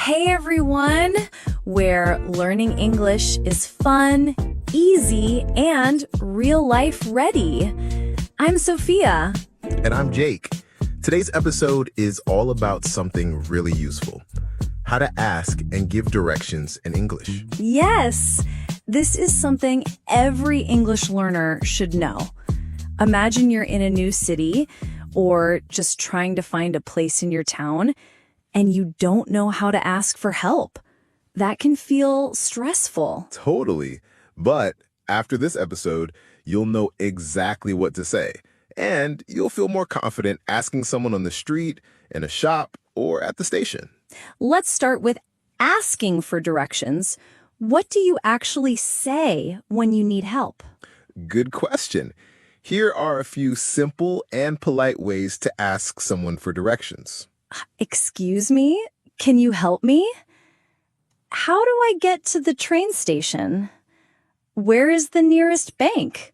Hey everyone, where learning English is fun, easy, and real life ready. I'm Sophia. And I'm Jake. Today's episode is all about something really useful. How to ask and give directions in English. Yes, this is something every English learner should know. Imagine you're in a new city or just trying to find a place in your town and you don't know how to ask for help. That can feel stressful. Totally. But after this episode, you'll know exactly what to say. And you'll feel more confident asking someone on the street, in a shop, or at the station. Let's start with asking for directions. What do you actually say when you need help? Good question. Here are a few simple and polite ways to ask someone for directions. Excuse me? Can you help me? How do I get to the train station? Where is the nearest bank?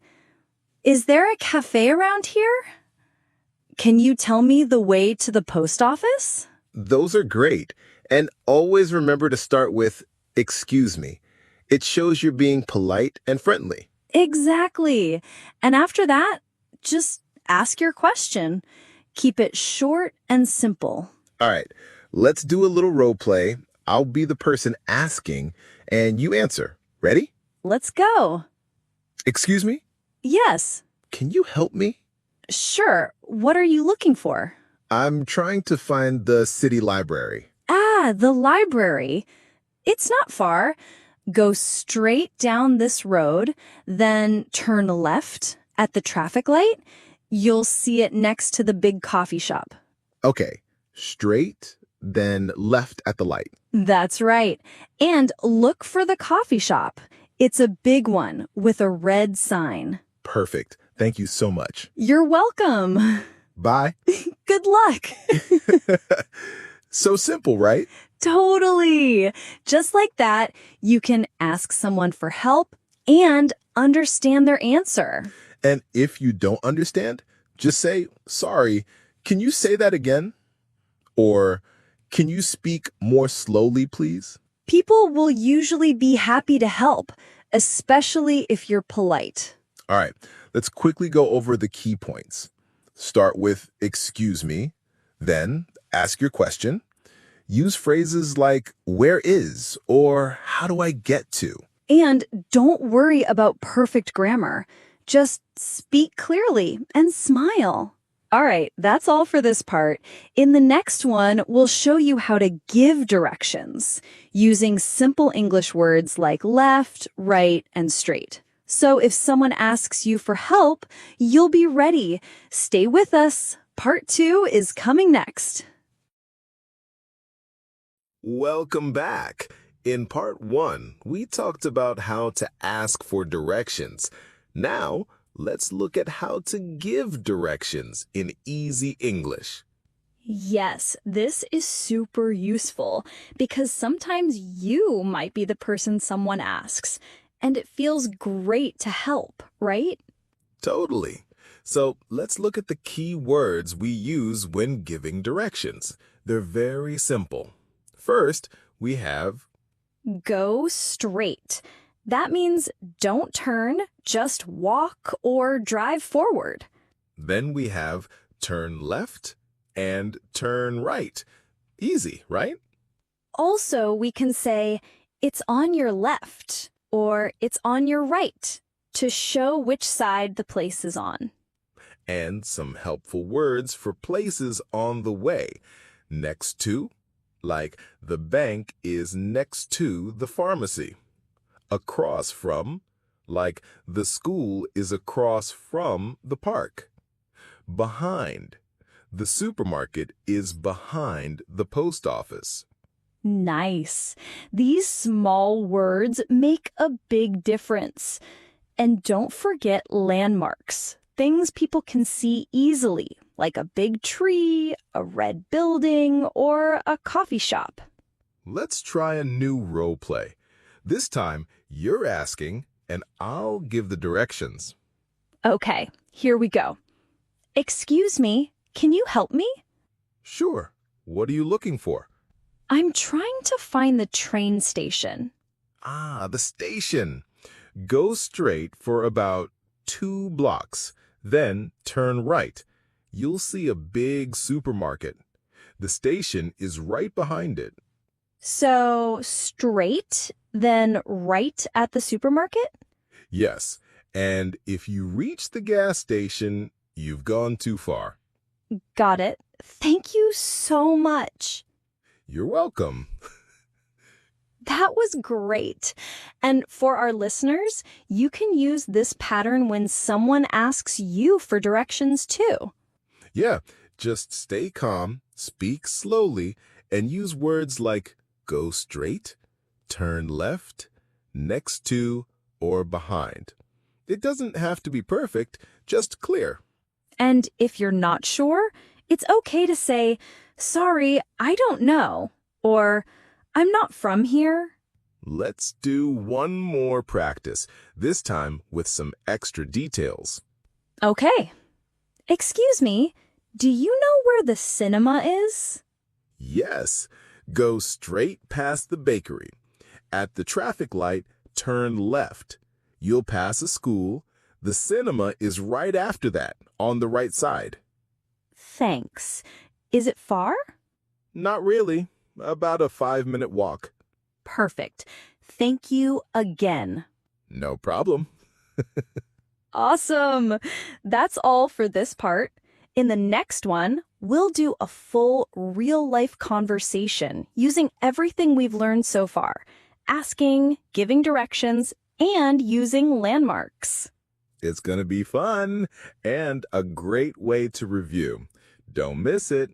Is there a cafe around here? Can you tell me the way to the post office? Those are great. And always remember to start with, excuse me. It shows you're being polite and friendly. Exactly. And after that, just ask your question. Keep it short and simple. All right, let's do a little role play. I'll be the person asking, and you answer. Ready? Let's go. Excuse me? Yes. Can you help me? Sure. What are you looking for? I'm trying to find the city library. Ah, the library. It's not far. Go straight down this road, then turn left at the traffic light. You'll see it next to the big coffee shop. Okay, straight, then left at the light. That's right. And look for the coffee shop. It's a big one with a red sign. Perfect. Thank you so much. You're welcome. Bye. Good luck. So simple, right? Totally. Just like that, you can ask someone for help and understand their answer. And if you don't understand, just say, sorry, can you say that again? Or, can you speak more slowly, please? People will usually be happy to help, especially if you're polite. All right, let's quickly go over the key points. Start with, excuse me, then ask your question. Use phrases like, where is, or how do I get to? And don't worry about perfect grammar. Just speak clearly and smile. All right, that's all for this part. In the next one, we'll show you how to give directions using simple English words like left, right, and straight. So if someone asks you for help, you'll be ready. Stay with us. Part 2 is coming next. Welcome back. In part 1, we talked about how to ask for directions. Now, let's look at how to give directions in easy English. Yes, this is super useful because sometimes you might be the person someone asks, and it feels great to help, right? Totally. So let's look at the key words we use when giving directions. They're very simple. First, we have go straight. That means don't turn, just walk or drive forward. Then we have turn left and turn right. Easy, right? Also, we can say it's on your left or it's on your right to show which side the place is on. And some helpful words for places on the way. Next to, like the bank is next to the pharmacy. Across from, like the school is across from the park. Behind, the supermarket is behind the post office. Nice. These small words make a big difference. And don't forget landmarks, things people can see easily, like a big tree, a red building, or a coffee shop. Let's try a new role play. This time, you're asking, and I'll give the directions. Okay, here we go. Excuse me, can you help me? Sure. What are you looking for? I'm trying to find the train station. Ah, the station. Go straight for about 2 blocks, then turn right. You'll see a big supermarket. The station is right behind it. So, straight, then right at the supermarket? Yes, and if you reach the gas station, you've gone too far. Got it. Thank you so much. You're welcome. That was great. And for our listeners, you can use this pattern when someone asks you for directions too. Yeah, just stay calm, speak slowly, and use words like go straight, turn left, next to, or behind. It doesn't have to be perfect, just clear. And if you're not sure, it's okay to say, sorry, I don't know, or I'm not from here. Let's do one more practice, this time with some extra details. Okay. Excuse me, do you know where the cinema is? Yes, go straight past the bakery. At the traffic light, turn left. You'll pass a school. The cinema is right after that, on the right side. Thanks. Is it far? Not really. About a 5-minute walk. Perfect. Thank you again. No problem. Awesome. That's all for this part. In the next one, we'll do a full real-life conversation using everything we've learned so far, asking, giving directions, and using landmarks. It's going to be fun and a great way to review. Don't miss it.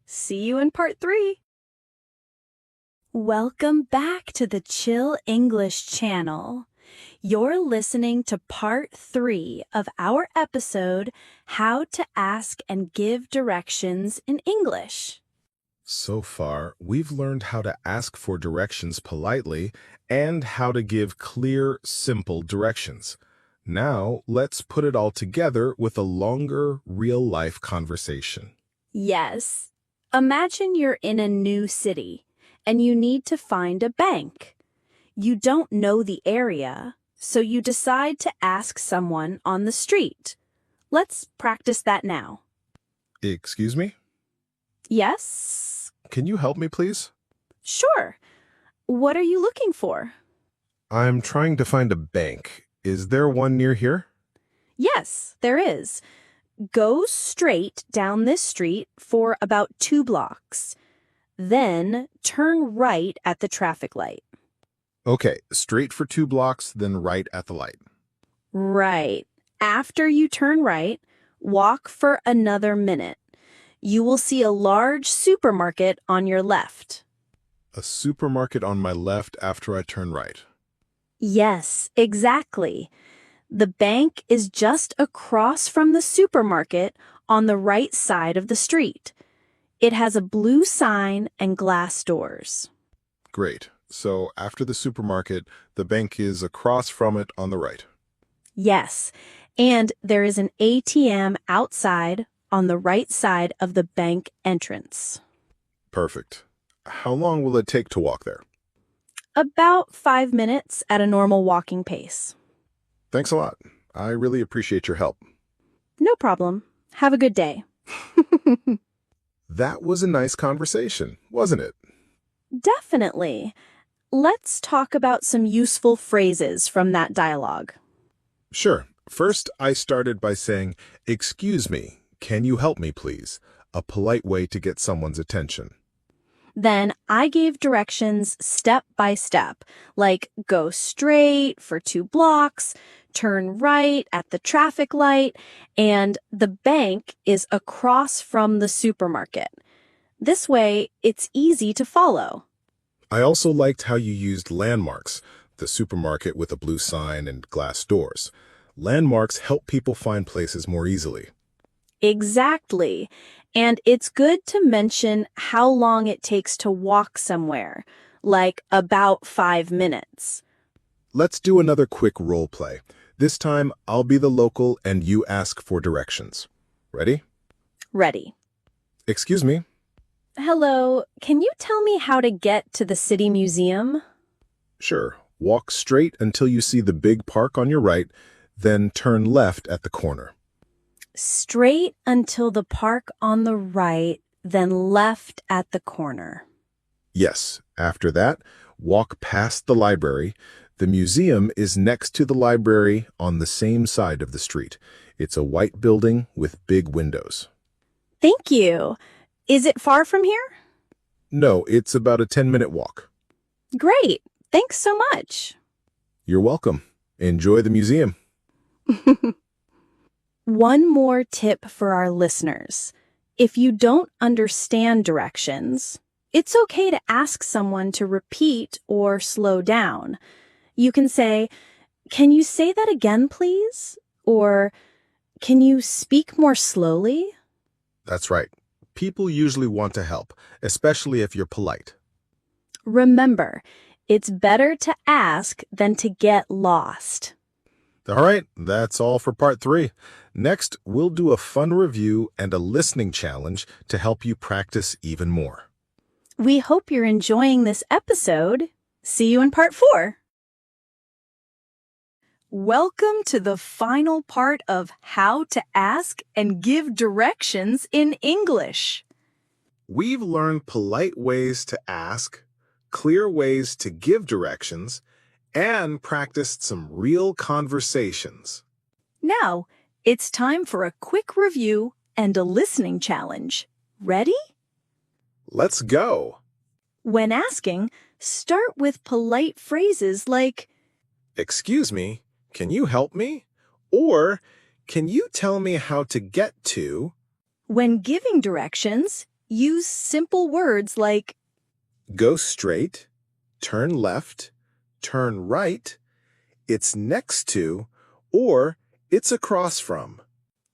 See you in part 3. Welcome back to the Chill English channel. You're listening to part 3 of our episode, How to Ask and Give Directions in English. So far, we've learned how to ask for directions politely and how to give clear, simple directions. Now, let's put it all together with a longer, real-life conversation. Yes. Imagine you're in a new city and you need to find a bank. You don't know the area, so you decide to ask someone on the street. Let's practice that now. Excuse me? Yes? Can you help me, please? Sure. What are you looking for? I'm trying to find a bank. Is there one near here? Yes, there is. Go straight down this street for about 2 blocks. Then turn right at the traffic light. Okay, straight for 2 blocks, then right at the light. Right. After you turn right, walk for another minute. You will see a large supermarket on your left. A supermarket on my left after I turn right. Yes, exactly. The bank is just across from the supermarket on the right side of the street. It has a blue sign and glass doors. Great. So after the supermarket, the bank is across from it on the right. Yes, and there is an ATM outside on the right side of the bank entrance. Perfect. How long will it take to walk there? About 5 minutes at a normal walking pace. Thanks a lot. I really appreciate your help. No problem. Have a good day. That was a nice conversation, wasn't it? Definitely. Let's talk about some useful phrases from that dialogue. Sure. First, I started by saying, "Excuse me, can you help me, please?" A polite way to get someone's attention. Then I gave directions step by step, like go straight for 2 blocks, turn right at the traffic light, and the bank is across from the supermarket. This way, it's easy to follow. I also liked how you used landmarks, the supermarket with a blue sign and glass doors. Landmarks help people find places more easily. Exactly. And it's good to mention how long it takes to walk somewhere, like about 5 minutes. Let's do another quick role play. This time, I'll be the local and you ask for directions. Ready? Ready. Excuse me. Hello, can you tell me how to get to the city museum? Sure. Walk straight until you see the big park on your right, then turn left at the corner. Straight until the park on the right, then left at the corner. Yes. After that, walk past the library. The museum is next to the library on the same side of the street. It's a white building with big windows. Thank you. Is it far from here? No, it's about a 10-minute walk. Great. Thanks so much. You're welcome. Enjoy the museum. One more tip for our listeners. If you don't understand directions, it's okay to ask someone to repeat or slow down. You can say, "Can you say that again, please?" Or, "Can you speak more slowly?" That's right. People usually want to help, especially if you're polite. Remember, it's better to ask than to get lost. All right, that's all for part 3. Next, we'll do a fun review and a listening challenge to help you practice even more. We hope you're enjoying this episode. See you in part 4. Welcome to the final part of How to Ask and Give Directions in English. We've learned polite ways to ask, clear ways to give directions, and practiced some real conversations. Now, it's time for a quick review and a listening challenge. Ready? Let's go. When asking, start with polite phrases like, Excuse me, can you help me? Or, can you tell me how to get to? when giving directions, use simple words like, Go straight, turn left, turn right, it's next to, or it's across from.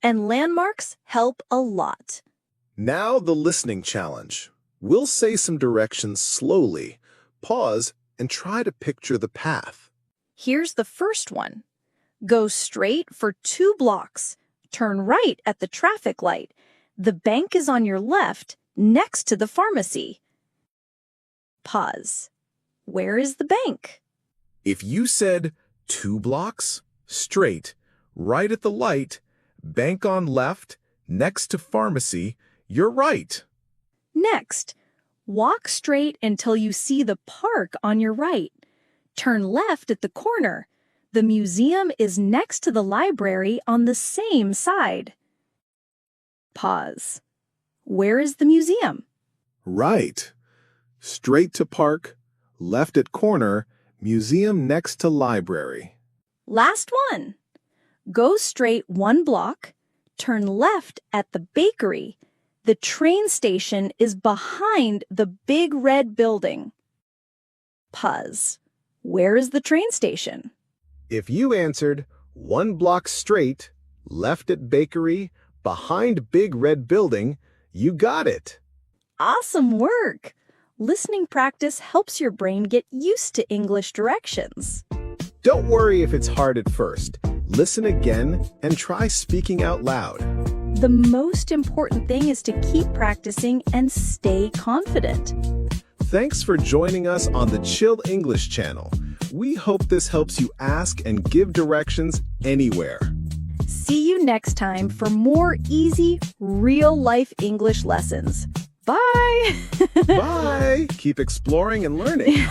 and landmarks help a lot. Now the listening challenge. We'll say some directions slowly, pause, and try to picture the path. Here's the first one. Go straight for 2 blocks. Turn right at the traffic light. The bank is on your left, next to the pharmacy. Pause. Where is the bank? If you said 2 blocks, straight, right at the light, bank on left, next to pharmacy, you're right. Next, walk straight until you see the park on your right. Turn left at the corner. The museum is next to the library on the same side. Pause. Where is the museum? Right. Straight to park, left at corner, museum next to library. Last one. Go straight 1 block. Turn left at the bakery. The train station is behind the big red building. Pause. Where is the train station? If you answered 1 block straight, left at bakery, behind big red building, you got it. Awesome work! Listening practice helps your brain get used to English directions. Don't worry if it's hard at first. Listen again and try speaking out loud. The most important thing is to keep practicing and stay confident. Thanks for joining us on the Chill English channel. We hope this helps you ask and give directions anywhere. See you next time for more easy, real-life English lessons. Bye! Bye! Keep exploring and learning.